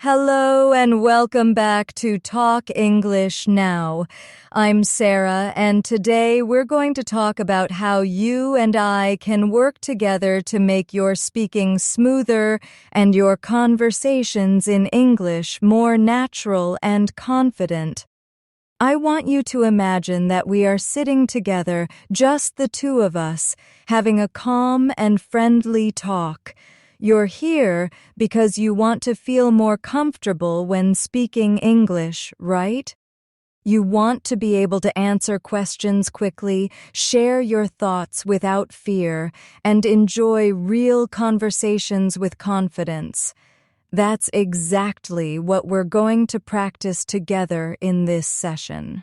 Hello and welcome back to Talk English Now. I'm Sarah, and today we're going to talk about how you and I can work together to make your speaking smoother and your conversations in English more natural and confident. I want you to imagine that we are sitting together, just the two of us, having a calm and friendly talk. You're here because you want to feel more comfortable when speaking English, right? You want to be able to answer questions quickly, share your thoughts without fear, and enjoy real conversations with confidence. That's exactly what we're going to practice together in this session.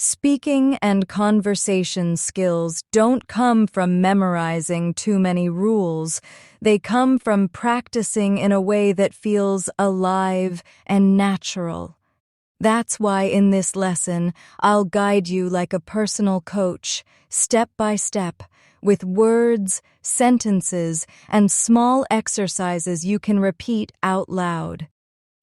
Speaking and conversation skills don't come from memorizing too many rules. They come from practicing in a way that feels alive and natural. That's why in this lesson, I'll guide you like a personal coach, step by step, with words, sentences, and small exercises you can repeat out loud.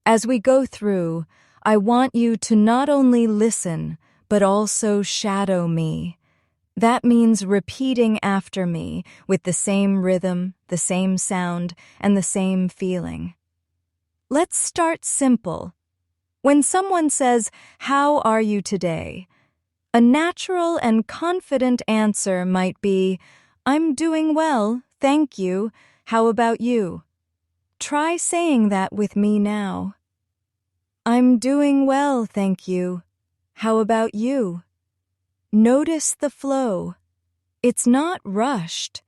As we go through, I want you to not only listen, but also shadow me. That means repeating after me with the same rhythm, the same sound, and the same feeling. Let's start simple. When someone says, "How are you today?" a natural and confident answer might be, "I'm doing well, thank you. How about you?" Try saying that with me now. "I'm doing well, thank you. How about you?" Notice the flow. It's not rushed.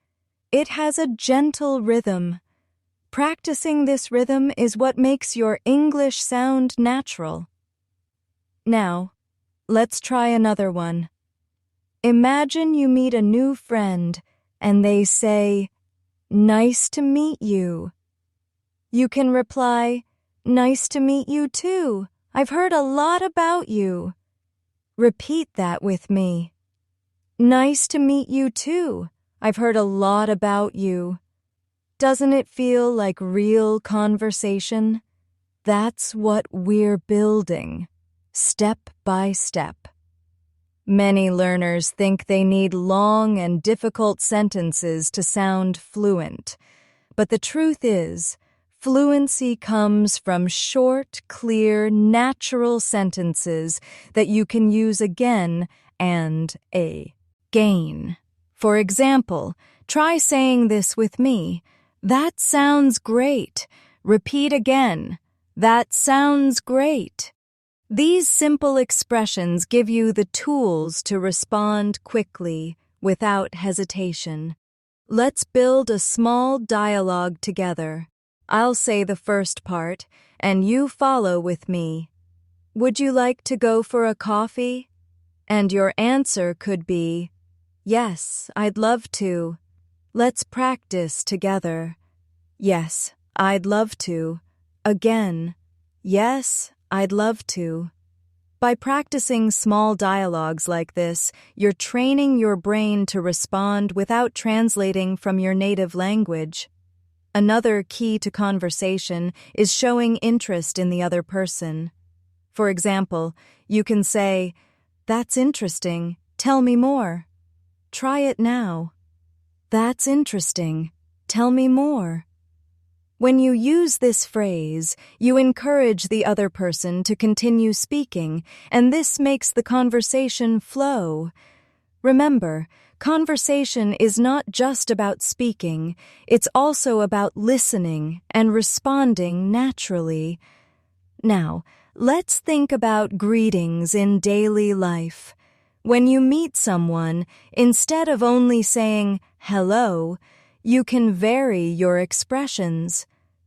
It has a gentle rhythm. Practicing this rhythm is what makes your English sound natural. Now, let's try another one. Imagine you meet a new friend and they say, "Nice to meet you." You can reply, "Nice to meet you too. I've heard a lot about you." Repeat that with me. "Nice to meet you too. I've heard a lot about you." Doesn't it feel like real conversation? That's what we're building, step by step. Many learners think they need long and difficult sentences to sound fluent. But the truth is, fluency comes from short, clear, natural sentences that you can use again and again. For example, try saying this with me. "That sounds great." Repeat again. "That sounds great." These simple expressions give you the tools to respond quickly, without hesitation. Let's build a small dialogue together. I'll say the first part, and you follow with me. "Would you like to go for a coffee?" And your answer could be, "Yes, I'd love to." Let's practice together. "Yes, I'd love to." Again, "Yes, I'd love to." By practicing small dialogues like this, you're training your brain to respond without translating from your native language. Another key to conversation is showing interest in the other person. For example, you can say, "That's interesting. Tell me more." Try it now. "That's interesting. Tell me more." When you use this phrase, you encourage the other person to continue speaking, and this makes the conversation flow. Remember, conversation is not just about speaking, it's also about listening and responding naturally. Now, let's think about greetings in daily life. When you meet someone, instead of only saying hello, you can vary your expressions.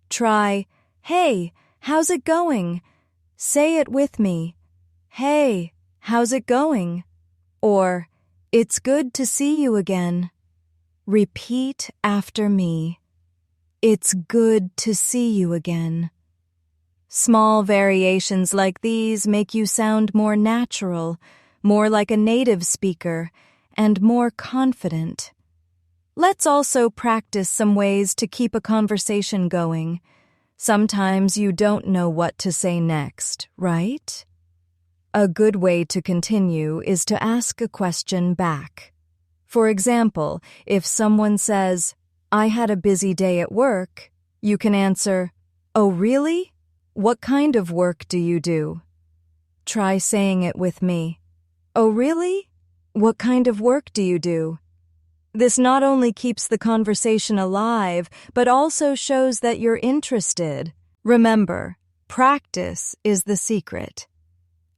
Try, "Hey, how's it going?" Say it with me. "Hey, how's it going?" Or, "It's good to see you again." Repeat after me. "It's good to see you again." Small variations like these make you sound more natural, more like a native speaker, and more confident. Let's also practice some ways to keep a conversation going. Sometimes you don't know what to say next, right? A good way to continue is to ask a question back. For example, if someone says, "I had a busy day at work," you can answer, "Oh, really? What kind of work do you do?" Try saying it with me. "Oh, really? What kind of work do you do?" This not only keeps the conversation alive, but also shows that you're interested. Remember, practice is the secret.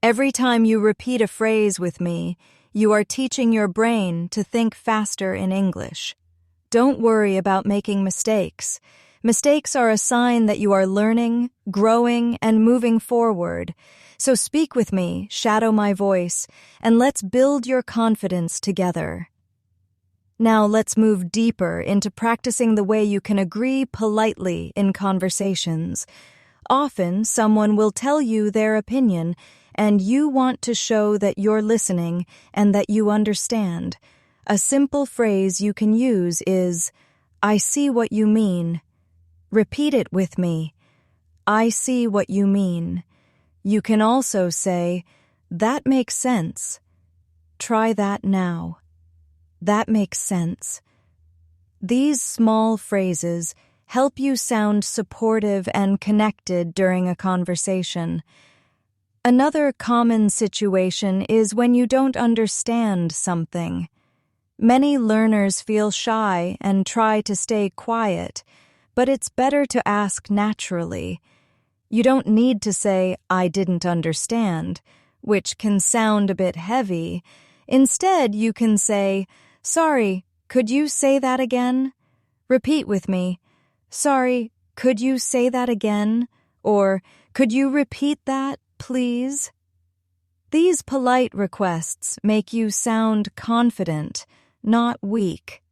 Every time you repeat a phrase with me, you are teaching your brain to think faster in English. Don't worry about making mistakes. Mistakes are a sign that you are learning, growing, and moving forward. So speak with me, shadow my voice, and let's build your confidence together. Now let's move deeper into practicing the way you can agree politely in conversations. Often, someone will tell you their opinion, and you want to show that you're listening and that you understand. A simple phrase you can use is, "I see what you mean." Repeat it with me. "I see what you mean." You can also say, "That makes sense." Try that now. That makes sense. These small phrases help you sound supportive and connected during a conversation. Another common situation is when you don't understand something. Many learners feel shy and try to stay quiet, but it's better to ask naturally. You don't need to say, "I didn't understand," which can sound a bit heavy. Instead, you can say, "Sorry, could you say that again?" Repeat with me. "Sorry, could you say that again?" Or, "Could you repeat that, please?" These polite requests make you sound confident, not weak.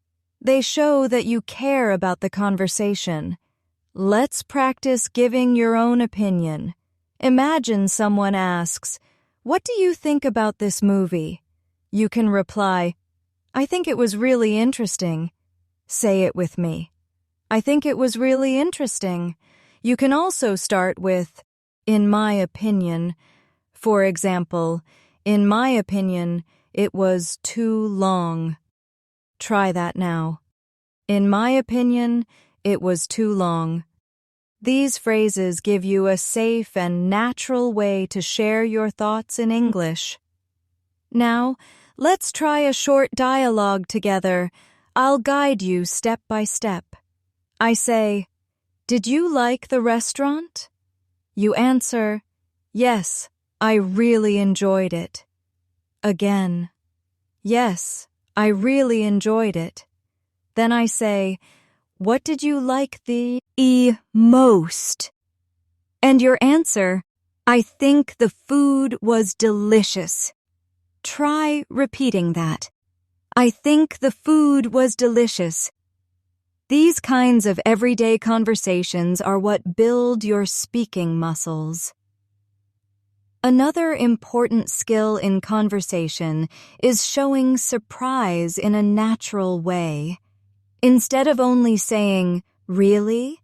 They show that you care about the conversation. Let's practice giving your own opinion. Imagine someone asks, "What do you think about this movie?" You can reply, "I think it was really interesting." Say it with me. "I think it was really interesting." You can also start with, "In my opinion." For example, "In my opinion, it was too long." Try that now. "In my opinion, it was too long." These phrases give you a safe and natural way to share your thoughts in English. Now, let's try a short dialogue together. I'll guide you step by step. I say, "Did you like the restaurant?" You answer, "Yes, I really enjoyed it." Again, "Yes, I really enjoyed it." Then I say, "What did you like the most?" And your answer, "I think the food was delicious." Try repeating that. "I think the food was delicious." These kinds of everyday conversations are what build your speaking muscles. Another important skill in conversation is showing surprise in a natural way. Instead of only saying, "Really?"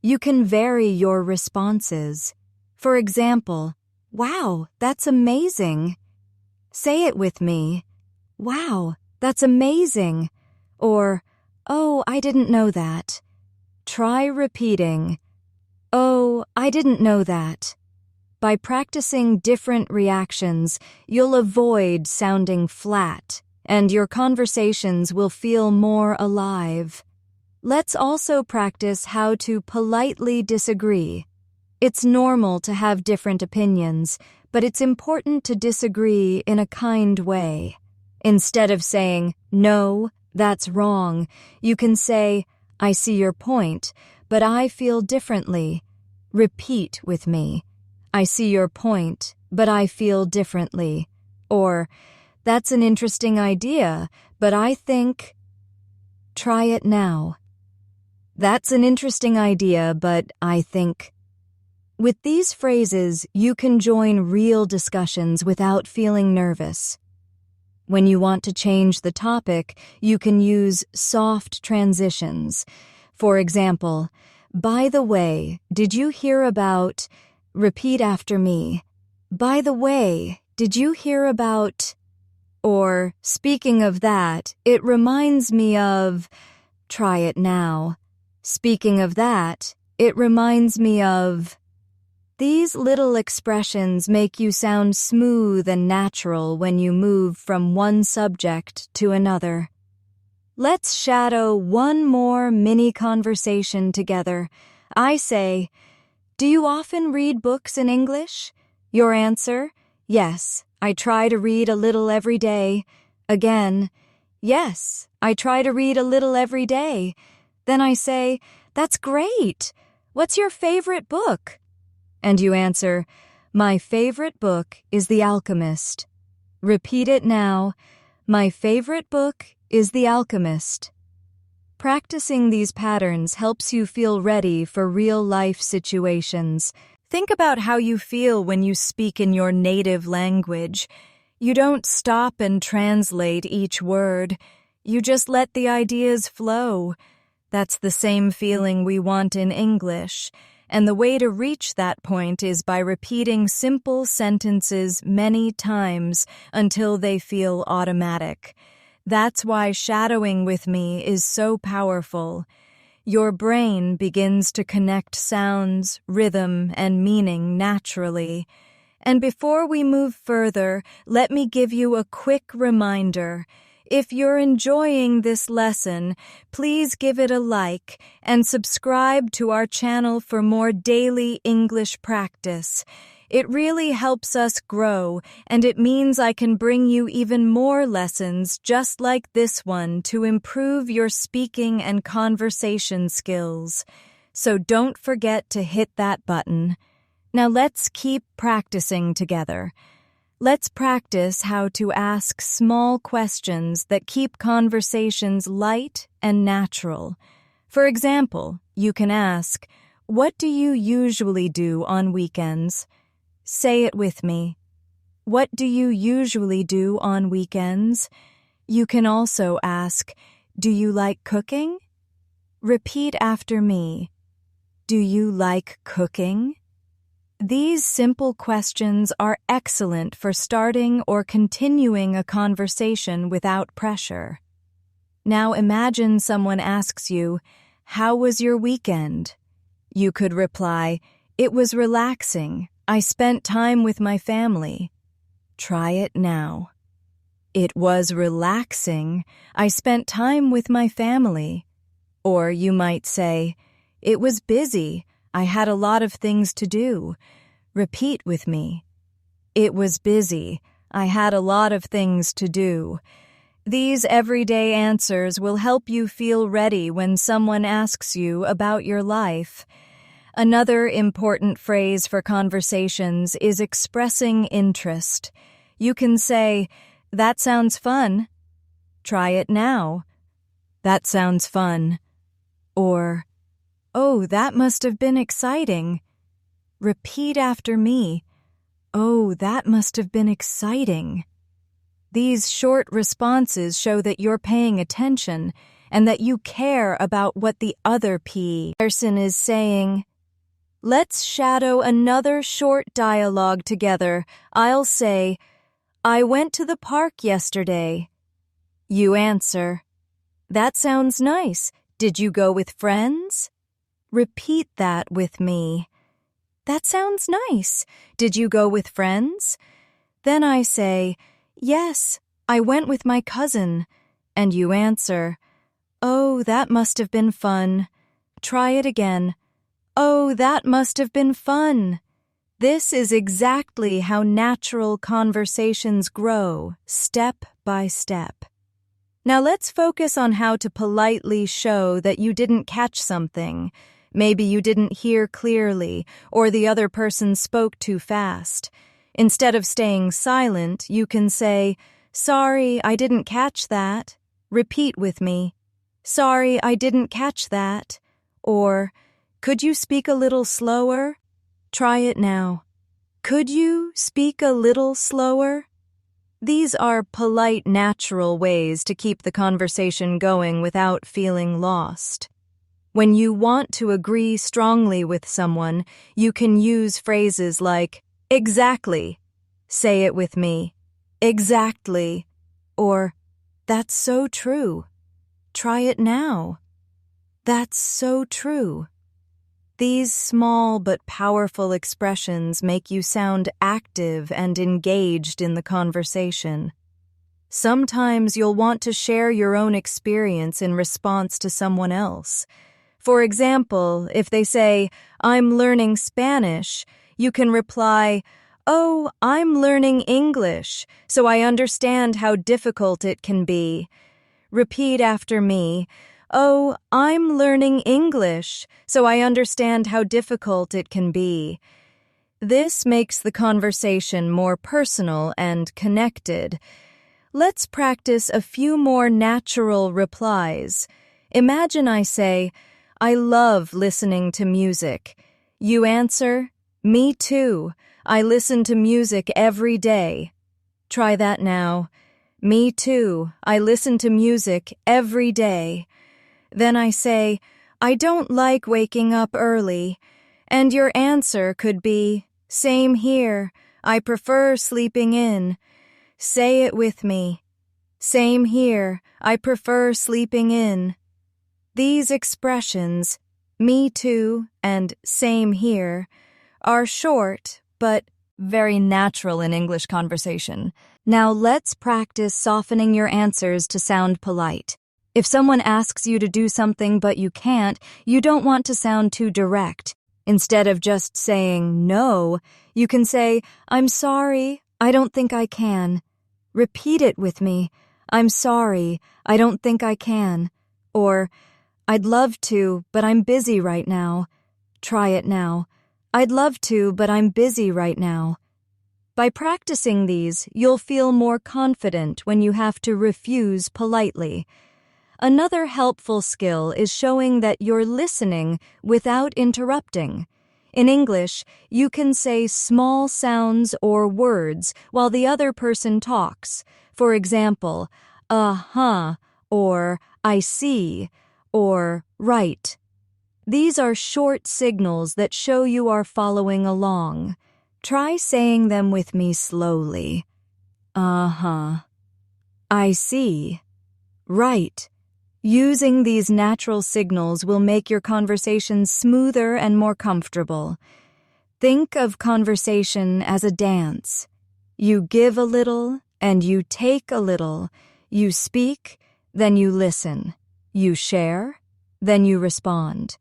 you can vary your responses. For example, "Wow, that's amazing." Say it with me. "Wow, that's amazing." Or, "Oh, I didn't know that." Try repeating, "Oh, I didn't know that." By practicing different reactions, you'll avoid sounding flat, and your conversations will feel more alive. Let's also practice how to politely disagree. It's normal to have different opinions, but it's important to disagree in a kind way. Instead of saying, "No, that's wrong," you can say, "I see your point, but I feel differently." Repeat with me. "I see your point, but I feel differently." Or, "That's an interesting idea, but I think..." Try it now. "That's an interesting idea, but I think..." With these phrases, you can join real discussions without feeling nervous. When you want to change the topic, you can use soft transitions. For example, By the way, did you hear about... Repeat after me. By the way, did you hear about... Or, speaking of that, it reminds me of... Try it now. Speaking of that, it reminds me of... These little expressions make you sound smooth and natural when you move from one subject to another. Let's shadow one more mini conversation together. I say, do you often read books in English? Your answer, yes, I try to read a little every day. Again, yes, I try to read a little every day. Then I say, that's great. What's your favorite book? And you answer, my favorite book is The Alchemist. Repeat it now. My favorite book is The Alchemist. Practicing these patterns helps you feel ready for real-life situations. Think about how you feel when you speak in your native language. You don't stop and translate each word. You just let the ideas flow. That's the same feeling we want in English. And the way to reach that point is by repeating simple sentences many times until they feel automatic. That's why shadowing with me is so powerful. Your brain begins to connect sounds, rhythm, and meaning naturally. And before we move further, let me give you a quick reminder. If you're enjoying this lesson, please give it a like and subscribe to our channel for more daily English practice. It really helps us grow, and it means I can bring you even more lessons just like this one to improve your speaking and conversation skills. So don't forget to hit that button. Now let's keep practicing together. Let's practice how to ask small questions that keep conversations light and natural. For example, you can ask, what do you usually do on weekends? Say it with me. What do you usually do on weekends? You can also ask, do you like cooking? Repeat after me. Do you like cooking? These simple questions are excellent for starting or continuing a conversation without pressure. Now imagine someone asks you, how was your weekend? You could reply, it was relaxing. I spent time with my family. Try it now. It was relaxing. I spent time with my family. Or you might say, it was busy. I had a lot of things to do. Repeat with me. It was busy. I had a lot of things to do. These everyday answers will help you feel ready when someone asks you about your life. Another important phrase for conversations is expressing interest. You can say, that sounds fun. Try it now. That sounds fun. Or, oh, that must have been exciting. Repeat after me. Oh, that must have been exciting. These short responses show that you're paying attention and that you care about what the other person is saying. Let's shadow another short dialogue together. I'll say, I went to the park yesterday. You answer, that sounds nice. Did you go with friends? Repeat that with me. That sounds nice. Did you go with friends? Then I say, yes, I went with my cousin. And you answer, oh, that must have been fun. Try it again. Oh, that must have been fun. This is exactly how natural conversations grow, step by step. Now let's focus on how to politely show that you didn't catch something. Maybe you didn't hear clearly, or the other person spoke too fast. Instead of staying silent, you can say, sorry, I didn't catch that. Repeat with me. Sorry, I didn't catch that. Or, could you speak a little slower? Try it now. Could you speak a little slower? These are polite, natural ways to keep the conversation going without feeling lost. When you want to agree strongly with someone, you can use phrases like, exactly. Say it with me. Exactly. Or, that's so true. Try it now. That's so true. These small but powerful expressions make you sound active and engaged in the conversation. Sometimes you'll want to share your own experience in response to someone else. For example, if they say, I'm learning Spanish, you can reply, oh, I'm learning English, so I understand how difficult it can be. Repeat after me. Oh, I'm learning English, so I understand how difficult it can be. This makes the conversation more personal and connected. Let's practice a few more natural replies. Imagine I say, I love listening to music. You answer, me too. I listen to music every day. Try that now. Me too. I listen to music every day. Then I say, I don't like waking up early. And your answer could be, same here. I prefer sleeping in. Say it with me. Same here. I prefer sleeping in. These expressions, me too and same here, are short but very natural in English conversation. Now let's practice softening your answers to sound polite. If someone asks you to do something but you can't, you don't want to sound too direct. Instead of just saying no, you can say, I'm sorry, I don't think I can. Repeat it with me. I'm sorry, I don't think I can. Or, I'd love to, but I'm busy right now. Try it now. I'd love to, but I'm busy right now. By practicing these, you'll feel more confident when you have to refuse politely. Another helpful skill is showing that you're listening without interrupting. In English, you can say small sounds or words while the other person talks. For example, uh-huh, or I see, or right. These are short signals that show you are following along. Try saying them with me slowly. Uh-huh. I see. Right. Using these natural signals will make your conversation smoother and more comfortable. Think of conversation as a dance. You give a little and you take a little. You speak, then you listen. You share, then you respond.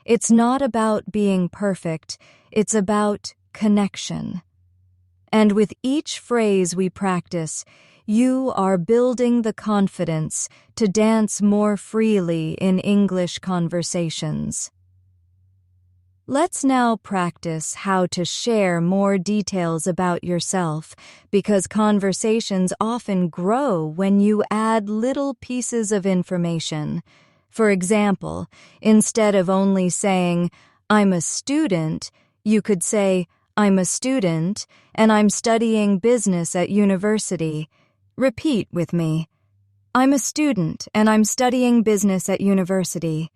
It's not about being perfect, it's about connection. And with each phrase we practice, you are building the confidence to dance more freely in English conversations. Let's now practice how to share more details about yourself, because conversations often grow when you add little pieces of information. For example, instead of only saying, I'm a student, you could say, I'm a student and I'm studying business at university. Repeat with me. I'm a student and I'm studying business at university.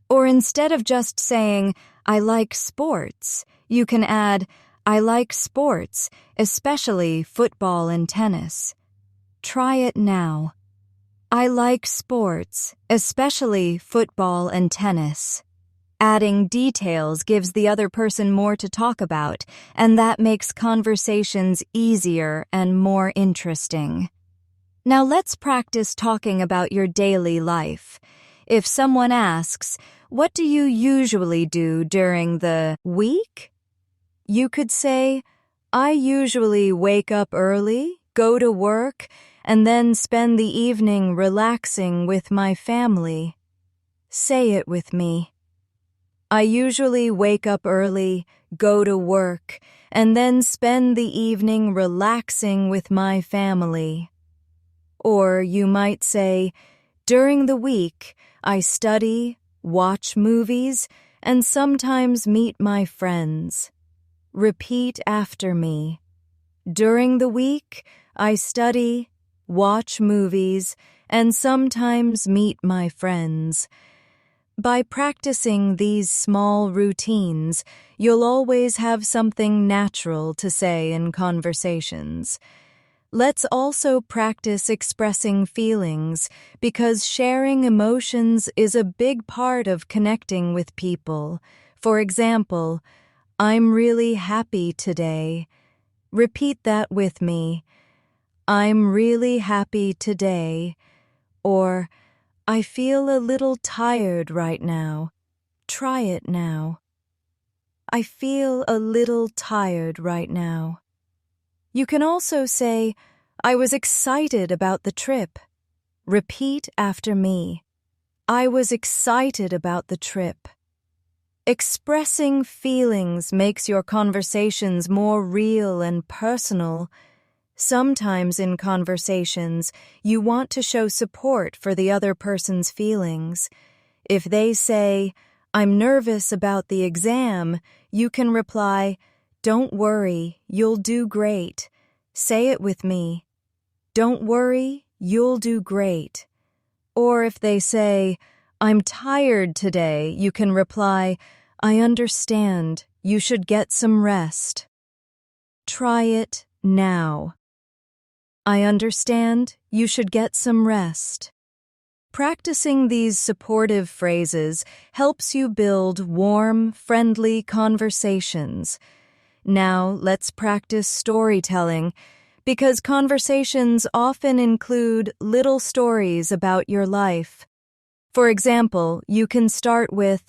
Or instead of just saying, I like sports, you can add, I like sports, especially football and tennis. Try it now. I like sports, especially football and tennis. Adding details gives the other person more to talk about, and that makes conversations easier and more interesting. Now let's practice talking about your daily life. If someone asks, what do you usually do during the week? You could say, I usually wake up early, go to work, and then spend the evening relaxing with my family. Say it with me. I usually wake up early, go to work, and then spend the evening relaxing with my family. Or you might say, during the week, I study, watch movies, and sometimes meet my friends. Repeat after me. During the week, I study, watch movies, and sometimes meet my friends. By practicing these small routines, you'll always have something natural to say in conversations. Let's also practice expressing feelings, because sharing emotions is a big part of connecting with people. For example, I'm really happy today. Repeat that with me. I'm really happy today. Or, I feel a little tired right now. Try it now. I feel a little tired right now. You can also say, I was excited about the trip. Repeat after me. I was excited about the trip. Expressing feelings makes your conversations more real and personal. Sometimes in conversations, you want to show support for the other person's feelings. If they say, I'm nervous about the exam, you can reply, don't worry, you'll do great. Say it with me. Don't worry, you'll do great. Or if they say, I'm tired today, you can reply, I understand, you should get some rest. Try it now. I understand, you should get some rest. Practicing these supportive phrases helps you build warm, friendly conversations. Now, let's practice storytelling, because conversations often include little stories about your life. For example, you can start with,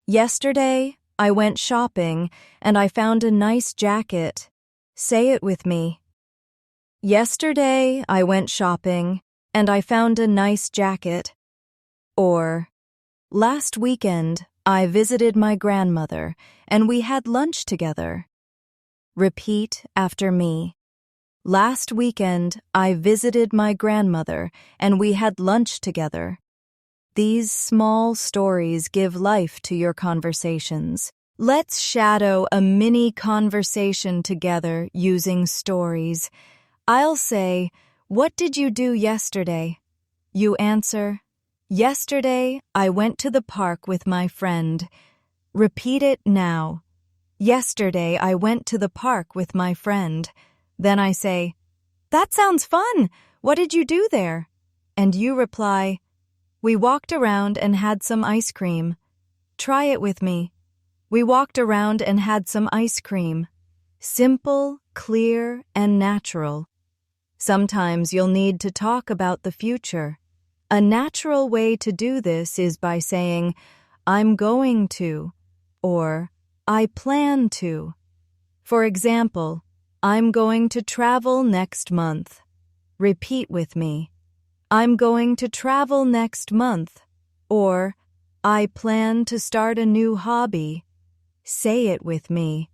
Yesterday, I went shopping and I found a nice jacket. Say it with me. Yesterday, I went shopping and I found a nice jacket. Or, last weekend, I visited my grandmother and we had lunch together. Repeat after me. Last weekend, I visited my grandmother and we had lunch together. These small stories give life to your conversations. Let's shadow a mini conversation together using stories. I'll say, what did you do yesterday? You answer, yesterday I went to the park with my friend. Repeat it now. Yesterday I went to the park with my friend. Then I say, that sounds fun. What did you do there? And you reply, we walked around and had some ice cream. Try it with me. We walked around and had some ice cream. Simple, clear, and natural. Sometimes you'll need to talk about the future. A natural way to do this is by saying, I'm going to, or I plan to. For example, I'm going to travel next month. Repeat with me. I'm going to travel next month. Or, I plan to start a new hobby. Say it with me.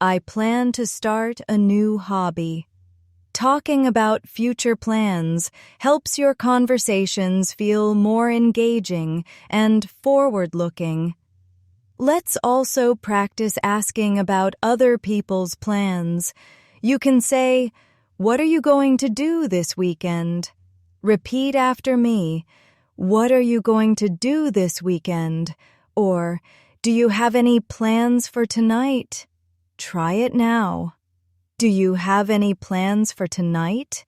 I plan to start a new hobby. Talking about future plans helps your conversations feel more engaging and forward-looking. Let's also practice asking about other people's plans. You can say, what are you going to do this weekend? Repeat after me. What are you going to do this weekend? Or, do you have any plans for tonight? Try it now. Do you have any plans for tonight?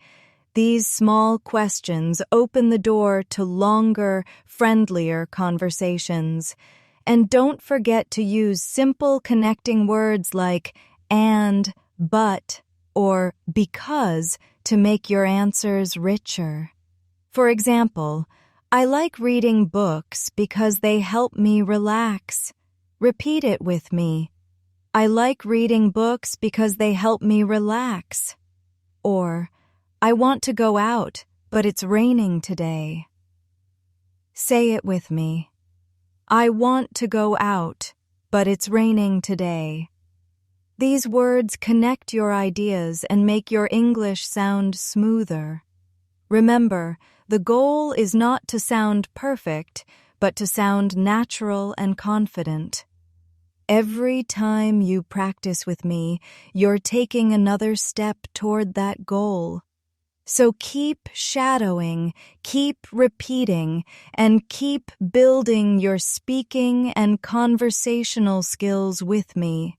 These small questions open the door to longer, friendlier conversations. And don't forget to use simple connecting words like and, but, or because to make your answers richer. For example, I like reading books because they help me relax. Repeat it with me. I like reading books because they help me relax. Or, I want to go out, but it's raining today. Say it with me. I want to go out, but it's raining today. These words connect your ideas and make your English sound smoother. Remember, the goal is not to sound perfect, but to sound natural and confident. Every time you practice with me, you're taking another step toward that goal. So keep shadowing, keep repeating, and keep building your speaking and conversational skills with me.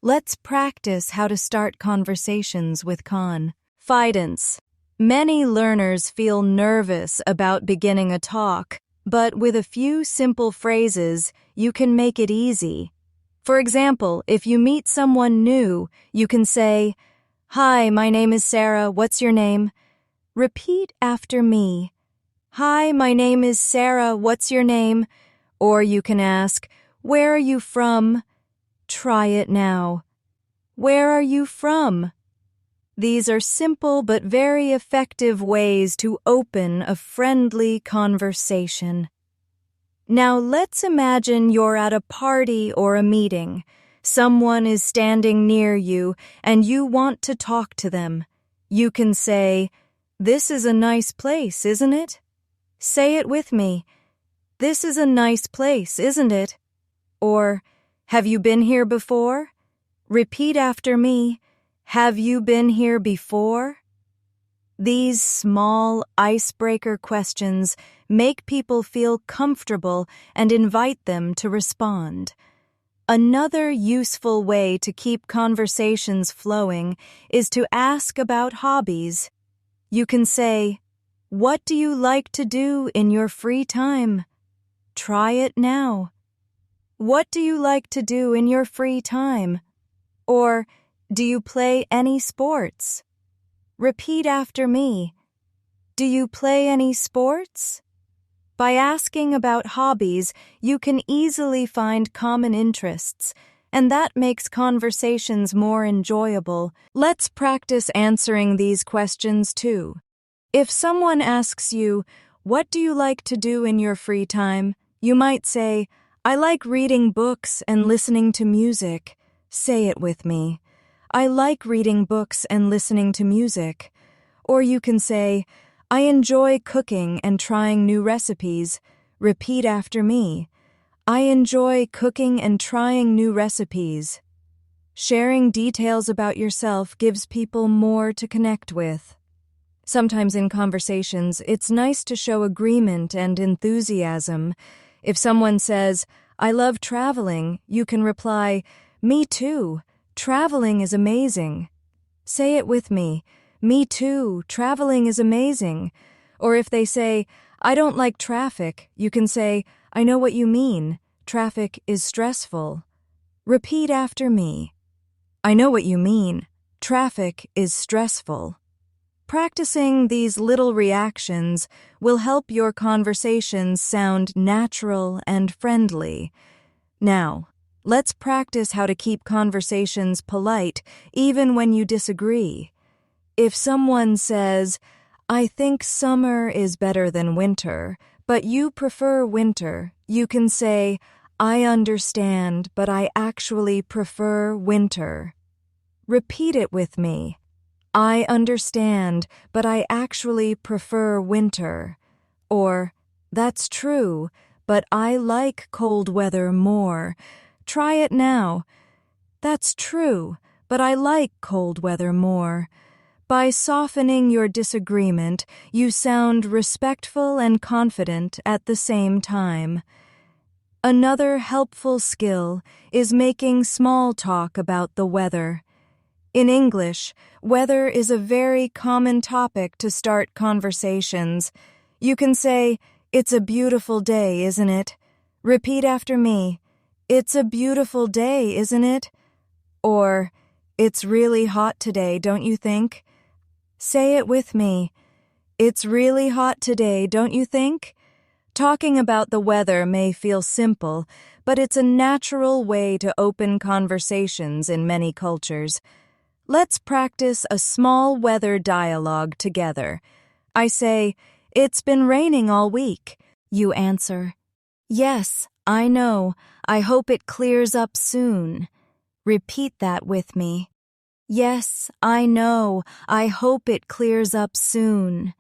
Let's practice how to start conversations with confidence. Many learners feel nervous about beginning a talk, but with a few simple phrases, you can make it easy. For example, if you meet someone new, you can say, "Hi, my name is Sarah. What's your name?" Repeat after me. "Hi, my name is Sarah. What's your name?" Or you can ask, "Where are you from?" Try it now. "Where are you from?" These are simple but very effective ways to open a friendly conversation. Now let's imagine you're at a party or a meeting. Someone is standing near you and you want to talk to them. You can say, "This is a nice place, isn't it?" Say it with me. "This is a nice place, isn't it?" Or, "Have you been here before?" Repeat after me. "Have you been here before?" These small icebreaker questions make people feel comfortable and invite them to respond. Another useful way to keep conversations flowing is to ask about hobbies. You can say, "What do you like to do in your free time?" Try it now. "What do you like to do in your free time?" Or, "Do you play any sports?" Repeat after me. "Do you play any sports?" By asking about hobbies, you can easily find common interests, and that makes conversations more enjoyable. Let's practice answering these questions too. If someone asks you, "What do you like to do in your free time?" you might say, "I like reading books and listening to music." Say it with me. "I like reading books and listening to music." Or you can say, "I enjoy cooking and trying new recipes." Repeat after me. "I enjoy cooking and trying new recipes." Sharing details about yourself gives people more to connect with. Sometimes in conversations, it's nice to show agreement and enthusiasm. If someone says, "I love traveling," you can reply, "Me too. Traveling is amazing." Say it with me. "Me too. Traveling is amazing." Or if they say, "I don't like traffic," you can say, "I know what you mean. Traffic is stressful." Repeat after me. "I know what you mean. Traffic is stressful." Practicing these little reactions will help your conversations sound natural and friendly. Now, let's practice how to keep conversations polite even when you disagree. If someone says, "I think summer is better than winter, but you prefer winter," you can say, "I understand, but I actually prefer winter." Repeat it with me. "I understand, but I actually prefer winter." Or, "That's true, but I like cold weather more." Try it now. "That's true, but I like cold weather more." By softening your disagreement, you sound respectful and confident at the same time. Another helpful skill is making small talk about the weather. In English, weather is a very common topic to start conversations. You can say, "It's a beautiful day, isn't it?" Repeat after me. "It's a beautiful day, isn't it?" Or, "It's really hot today, don't you think?" Say it with me. "It's really hot today, don't you think?" Talking about the weather may feel simple, but it's a natural way to open conversations in many cultures. Let's practice a small weather dialogue together. I say, "It's been raining all week." You answer, "Yes, I know. I hope it clears up soon." Repeat that with me. "Yes, I know. I hope it clears up soon."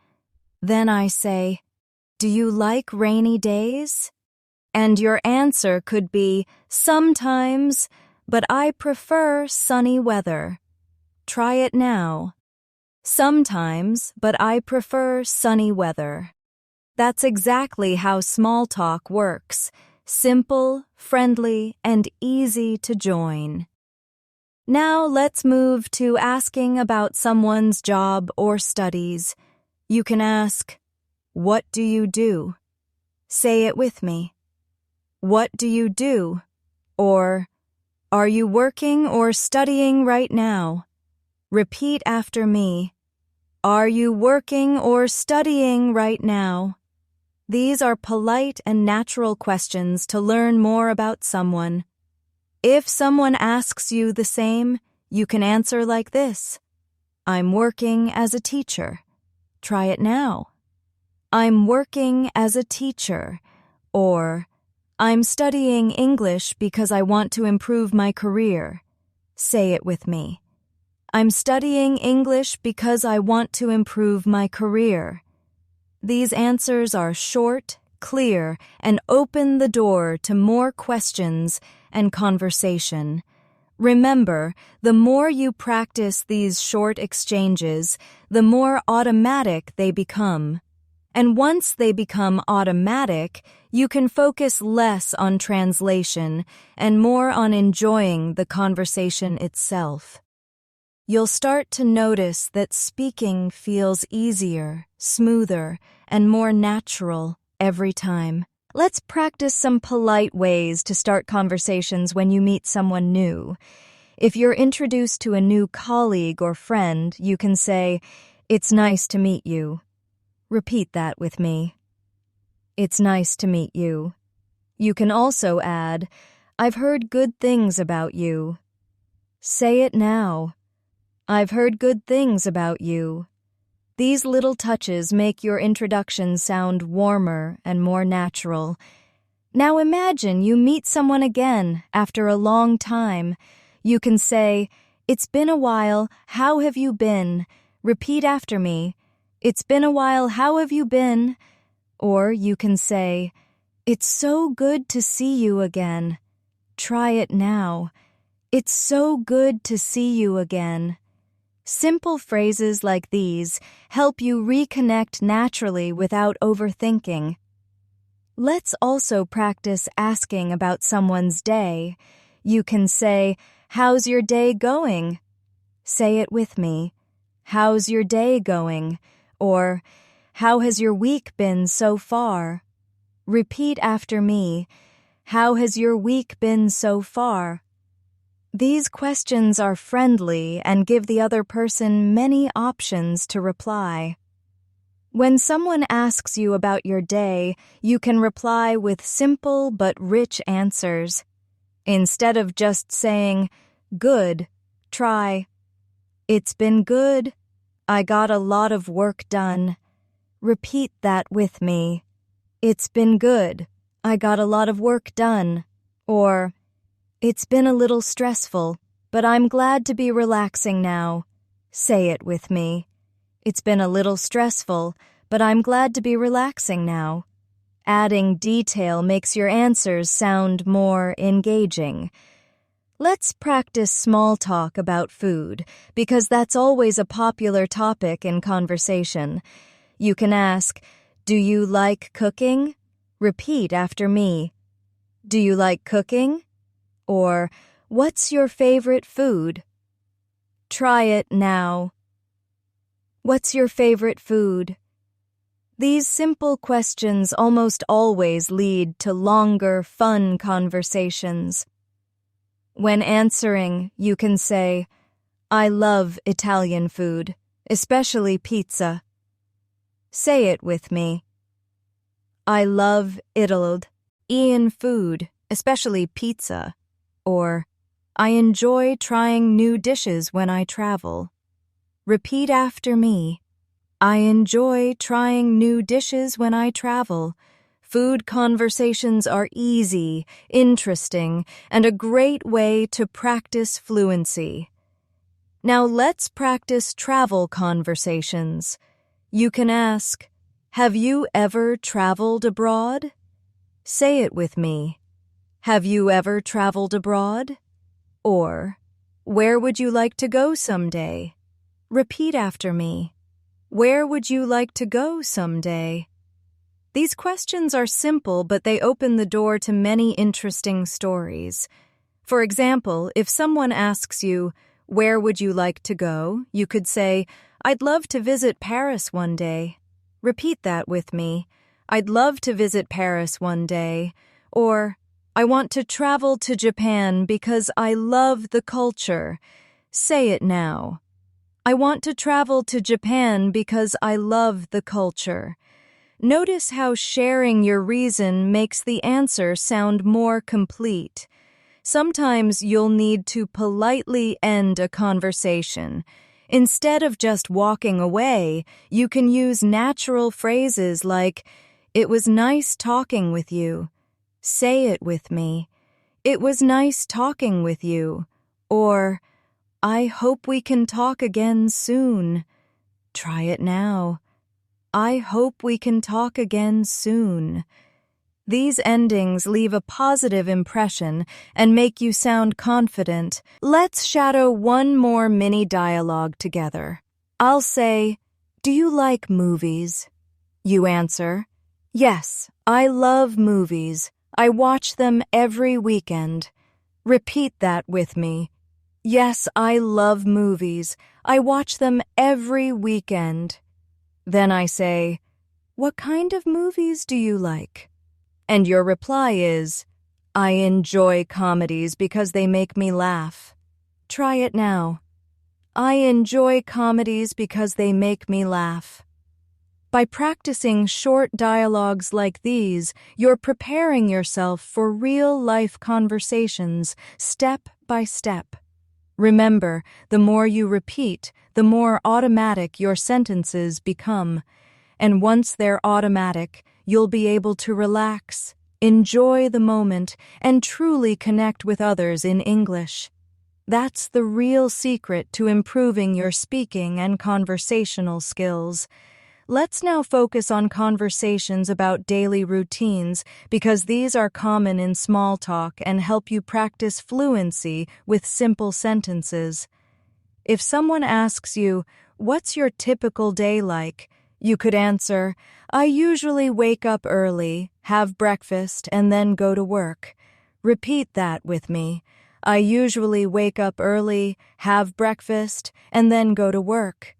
Then I say, "Do you like rainy days?" And your answer could be, "Sometimes, but I prefer sunny weather." Try it now. Sometimes, but I prefer sunny weather. That's exactly how small talk works. Simple, friendly, and easy to join. Now let's move to asking about someone's job or studies. You can ask, "What do you do?" Say it with me. What do you do? Or, are you working or studying right now? Repeat after me. Are you working or studying right now? These are polite and natural questions to learn more about someone. If someone asks you the same, you can answer like this. I'm working as a teacher. Try it now. I'm working as a teacher. Or, I'm studying English because I want to improve my career. Say it with me. I'm studying English because I want to improve my career. These answers are short, clear, and open the door to more questions and conversation. Remember, the more you practice these short exchanges, the more automatic they become. And once they become automatic, you can focus less on translation and more on enjoying the conversation itself. You'll start to notice that speaking feels easier, smoother, and more natural every time. Let's practice some polite ways to start conversations when you meet someone new. If you're introduced to a new colleague or friend, you can say, "It's nice to meet you." Repeat that with me. It's nice to meet you. You can also add, "I've heard good things about you." Say it now. I've heard good things about you. These little touches make your introduction sound warmer and more natural. Now imagine you meet someone again after a long time. You can say, "It's been a while, how have you been?" Repeat after me. "It's been a while, how have you been?" Or you can say, "It's so good to see you again." Try it now. It's so good to see you again. Simple phrases like these help you reconnect naturally without overthinking. Let's also practice asking about someone's day. You can say, "How's your day going?" Say it with me. How's your day going? Or, how has your week been so far? Repeat after me. How has your week been so far? These questions are friendly and give the other person many options to reply. When someone asks you about your day, you can reply with simple but rich answers. Instead of just saying, "Good," try, "It's been good. I got a lot of work done." Repeat that with me. "It's been good. I got a lot of work done." Or, "It's been a little stressful, but I'm glad to be relaxing now." Say it with me. "It's been a little stressful, but I'm glad to be relaxing now." Adding detail makes your answers sound more engaging. Let's practice small talk about food, because that's always a popular topic in conversation. You can ask, "Do you like cooking?" Repeat after me. "Do you like cooking?" Or, "What's your favorite food?" Try it now. What's your favorite food? These simple questions almost always lead to longer, fun conversations. When answering, you can say, "I love Italian food, especially pizza." Say it with me. "I love Italian food, especially pizza." Or, "I enjoy trying new dishes when I travel." Repeat after me. "I enjoy trying new dishes when I travel." Food conversations are easy, interesting, and a great way to practice fluency. Now let's practice travel conversations. You can ask, "Have you ever traveled abroad?" Say it with me. "Have you ever traveled abroad?" Or, "Where would you like to go someday?" Repeat after me. Where would you like to go someday? These questions are simple, but they open the door to many interesting stories. For example, if someone asks you, "Where would you like to go?" you could say, "I'd love to visit Paris one day." Repeat that with me. "I'd love to visit Paris one day." Or, "I want to travel to Japan because I love the culture." Say it now. "I want to travel to Japan because I love the culture." Notice how sharing your reason makes the answer sound more complete. Sometimes you'll need to politely end a conversation. Instead of just walking away, you can use natural phrases like, "It was nice talking with you." Say it with me. "It was nice talking with you." Or, "I hope we can talk again soon." Try it now. "I hope we can talk again soon." These endings leave a positive impression and make you sound confident. Let's shadow one more mini dialogue together. I'll say, "Do you like movies?" You answer, "Yes, I love movies. I watch them every weekend." Repeat that with me. "Yes, I love movies. I watch them every weekend." Then I say, "What kind of movies do you like?" And your reply is, "I enjoy comedies because they make me laugh." Try it now. "I enjoy comedies because they make me laugh." By practicing short dialogues like these, you're preparing yourself for real-life conversations, step by step. Remember, the more you repeat, the more automatic your sentences become. And once they're automatic, you'll be able to relax, enjoy the moment, and truly connect with others in English. That's the real secret to improving your speaking and conversational skills. Let's now focus on conversations about daily routines because these are common in small talk and help you practice fluency with simple sentences. If someone asks you, "What's your typical day like?" you could answer, "I usually wake up early, have breakfast, and then go to work." Repeat that with me. "I usually wake up early, have breakfast, and then go to work."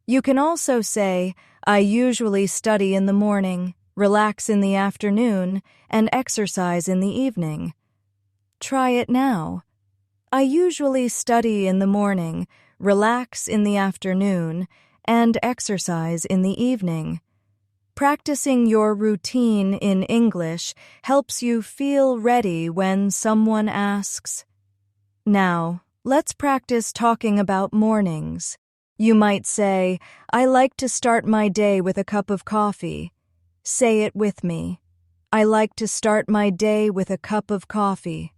You can also say, "I usually study in the morning, relax in the afternoon, and exercise in the evening." Try it now. "I usually study in the morning, relax in the afternoon, and exercise in the evening." Practicing your routine in English helps you feel ready when someone asks. Now, let's practice talking about mornings. You might say, "I like to start my day with a cup of coffee." Say it with me. "I like to start my day with a cup of coffee."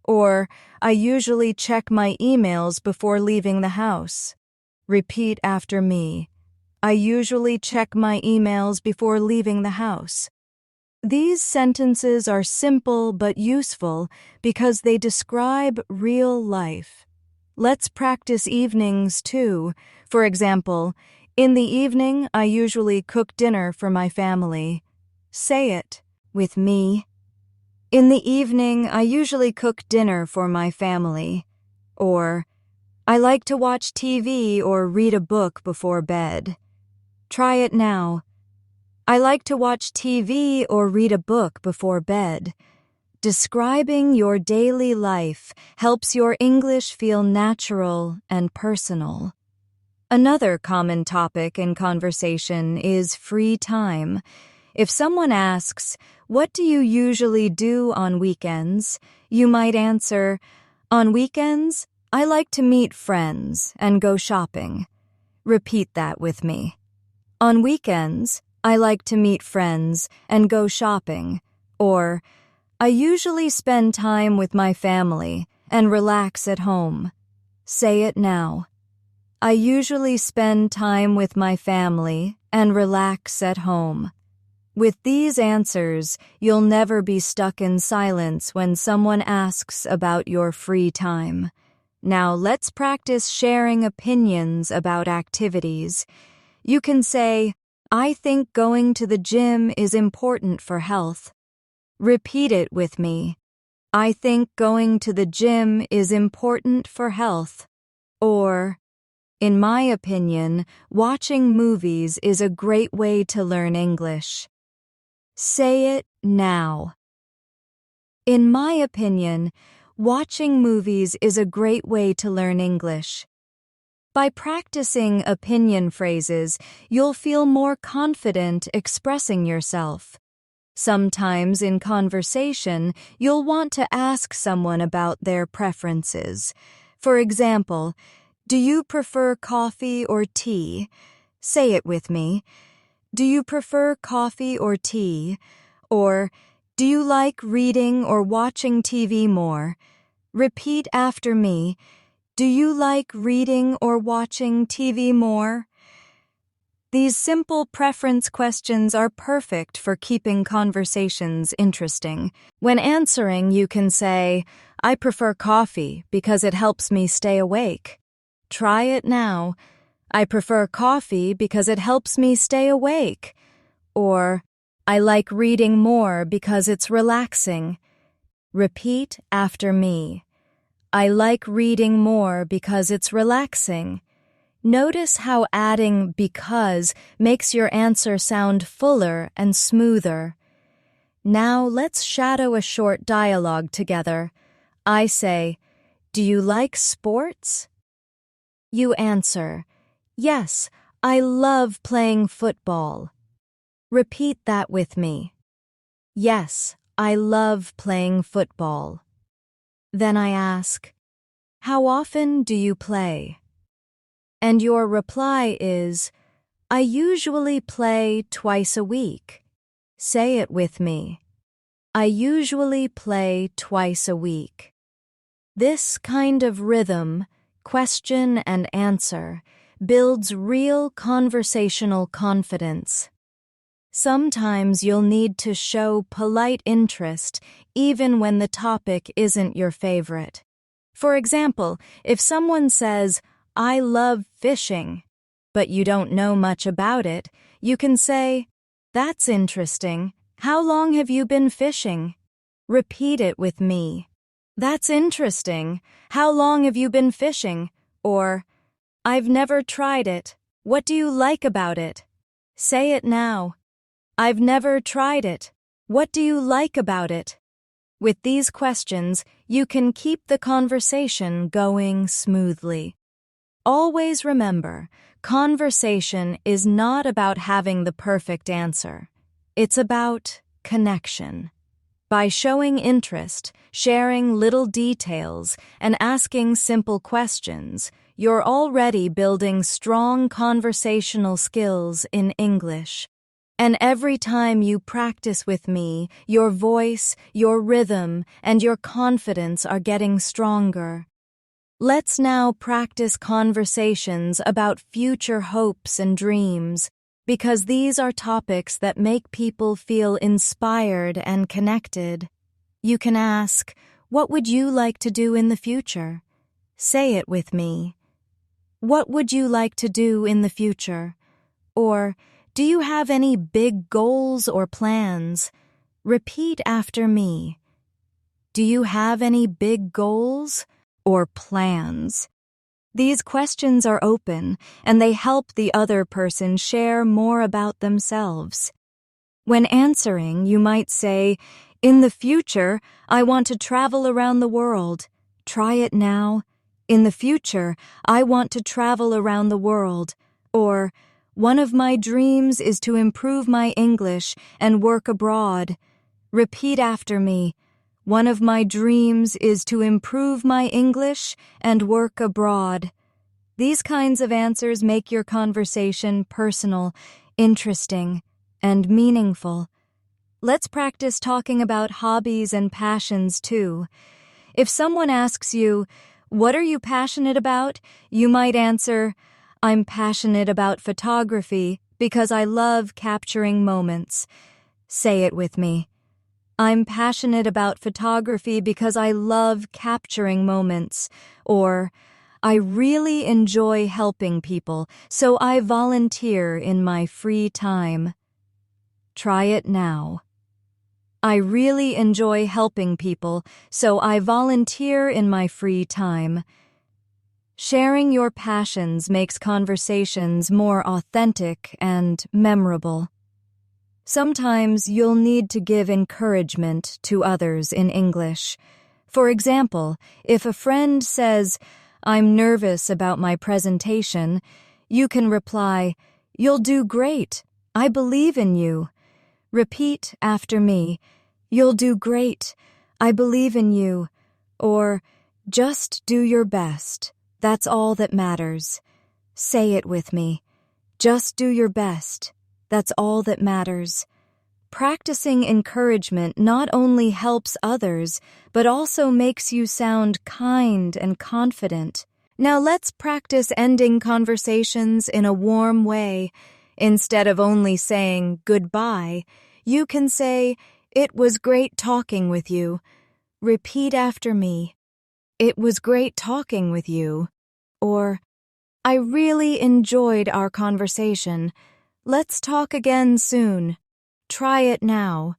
Or, "I usually check my emails before leaving the house." Repeat after me. "I usually check my emails before leaving the house." These sentences are simple but useful because they describe real life. Let's practice evenings too. For example, "In the evening, I usually cook dinner for my family." Say it with me. "In the evening, I usually cook dinner for my family." Or, "I like to watch TV or read a book before bed." Try it now. "I like to watch TV or read a book before bed." Describing your daily life helps your English feel natural and personal. Another common topic in conversation is free time. If someone asks, "What do you usually do on weekends?" you might answer, "On weekends, I like to meet friends and go shopping." Repeat that with me. "On weekends, I like to meet friends and go shopping." Or, "I usually spend time with my family and relax at home." Say it now. "I usually spend time with my family and relax at home." With these answers, you'll never be stuck in silence when someone asks about your free time. Now let's practice sharing opinions about activities. You can say, I think going to the gym is important for health. Repeat it with me. I think going to the gym is important for health. Or, in my opinion, watching movies is a great way to learn English. Say it now. In my opinion, watching movies is a great way to learn English. By practicing opinion phrases, you'll feel more confident expressing yourself. Sometimes in conversation, you'll want to ask someone about their preferences. For example, do you prefer coffee or tea? Say it with me. Do you prefer coffee or tea? Or, do you like reading or watching TV more? Repeat after me. Do you like reading or watching TV more? These simple preference questions are perfect for keeping conversations interesting. When answering, you can say, I prefer coffee because it helps me stay awake. Try it now. I prefer coffee because it helps me stay awake. Or, I like reading more because it's relaxing. Repeat after me. I like reading more because it's relaxing. Notice how adding because makes your answer sound fuller and smoother. Now let's shadow a short dialogue together. I say, do you like sports? You answer, yes, I love playing football. Repeat that with me. Yes, I love playing football. Then I ask, how often do you play? And your reply is, I usually play twice a week. Say it with me. I usually play twice a week. This kind of rhythm, question and answer, builds real conversational confidence. Sometimes you'll need to show polite interest even when the topic isn't your favorite. For example, if someone says, I love fishing, but you don't know much about it, you can say, that's interesting. How long have you been fishing? Repeat it with me. That's interesting. How long have you been fishing? Or, I've never tried it. What do you like about it? Say it now. I've never tried it. What do you like about it? With these questions, you can keep the conversation going smoothly. Always remember, conversation is not about having the perfect answer. It's about connection. By showing interest, sharing little details, and asking simple questions, you're already building strong conversational skills in English. And every time you practice with me, your voice, your rhythm, and your confidence are getting stronger. Let's now practice conversations about future hopes and dreams, because these are topics that make people feel inspired and connected. You can ask, what would you like to do in the future? Say it with me. What would you like to do in the future? Or, do you have any big goals or plans? Repeat after me. Do you have any big goals or plans? These questions are open, and they help the other person share more about themselves. When answering, you might say, in the future, I want to travel around the world. Try it now. In the future, I want to travel around the world. Or, one of my dreams is to improve my English and work abroad. Repeat after me. One of my dreams is to improve my English and work abroad. These kinds of answers make your conversation personal, interesting, and meaningful. Let's practice talking about hobbies and passions too. If someone asks you, what are you passionate about? You might answer, I'm passionate about photography because I love capturing moments. Say it with me. I'm passionate about photography because I love capturing moments. Or, I really enjoy helping people, so I volunteer in my free time. Try it now. I really enjoy helping people, so I volunteer in my free time. Sharing your passions makes conversations more authentic and memorable. Sometimes you'll need to give encouragement to others in English. For example, if a friend says, "I'm nervous about my presentation," you can reply, "You'll do great. I believe in you." Repeat after me, "You'll do great. I believe in you." Or, "Just do your best. That's all that matters." Say it with me. Just do your best. That's all that matters. Practicing encouragement not only helps others, but also makes you sound kind and confident. Now let's practice ending conversations in a warm way. Instead of only saying goodbye, you can say, "It was great talking with you." Repeat after me. "It was great talking with you." Or, "I really enjoyed our conversation. Let's talk again soon." Try it now.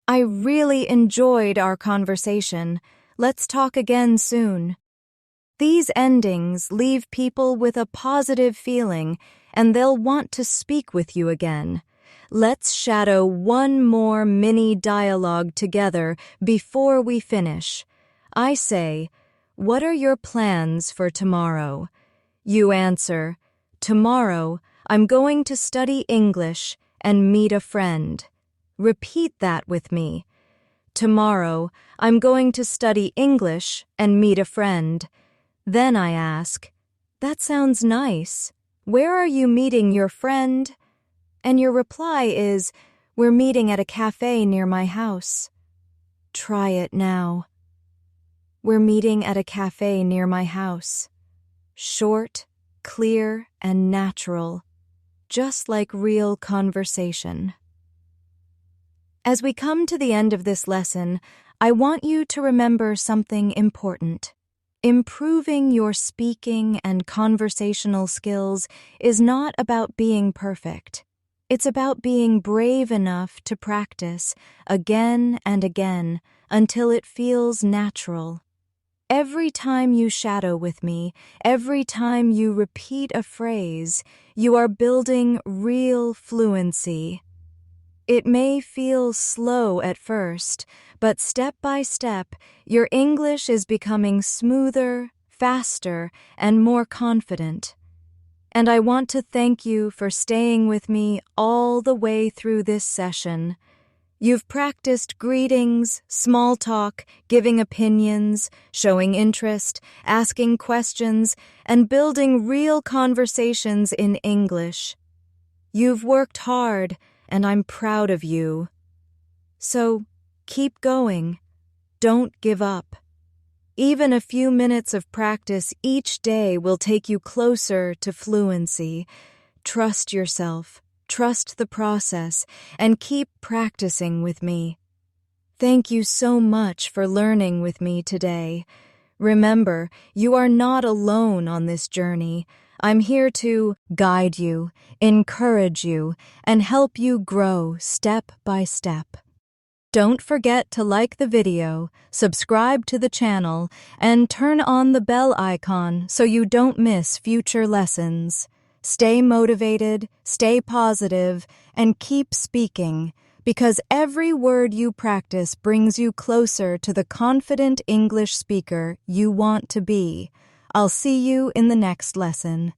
"I really enjoyed our conversation. Let's talk again soon." These endings leave people with a positive feeling, and they'll want to speak with you again. Let's shadow one more mini dialogue together before we finish. I say, "What are your plans for tomorrow?" You answer, "Tomorrow, I'm going to study English and meet a friend." Repeat that with me. "Tomorrow, I'm going to study English and meet a friend." Then I ask, "That sounds nice. Where are you meeting your friend?" And your reply is, "We're meeting at a cafe near my house." Try it now. "We're meeting at a cafe near my house." Short, clear, and natural, just like real conversation. As we come to the end of this lesson, I want you to remember something important. Improving your speaking and conversational skills is not about being perfect. It's about being brave enough to practice again and again until it feels natural. Every time you shadow with me, every time you repeat a phrase, you are building real fluency. It may feel slow at first, but step by step, your English is becoming smoother, faster, and more confident. And I want to thank you for staying with me all the way through this session. You've practiced greetings, small talk, giving opinions, showing interest, asking questions, and building real conversations in English. You've worked hard, and I'm proud of you. So, keep going. Don't give up. Even a few minutes of practice each day will take you closer to fluency. Trust yourself. Trust the process, and keep practicing with me. Thank you so much for learning with me today. Remember, you are not alone on this journey. I'm here to guide you, encourage you, and help you grow step by step. Don't forget to like the video, subscribe to the channel, and turn on the bell icon so you don't miss future lessons. Stay motivated, stay positive, and keep speaking, because every word you practice brings you closer to the confident English speaker you want to be. I'll see you in the next lesson.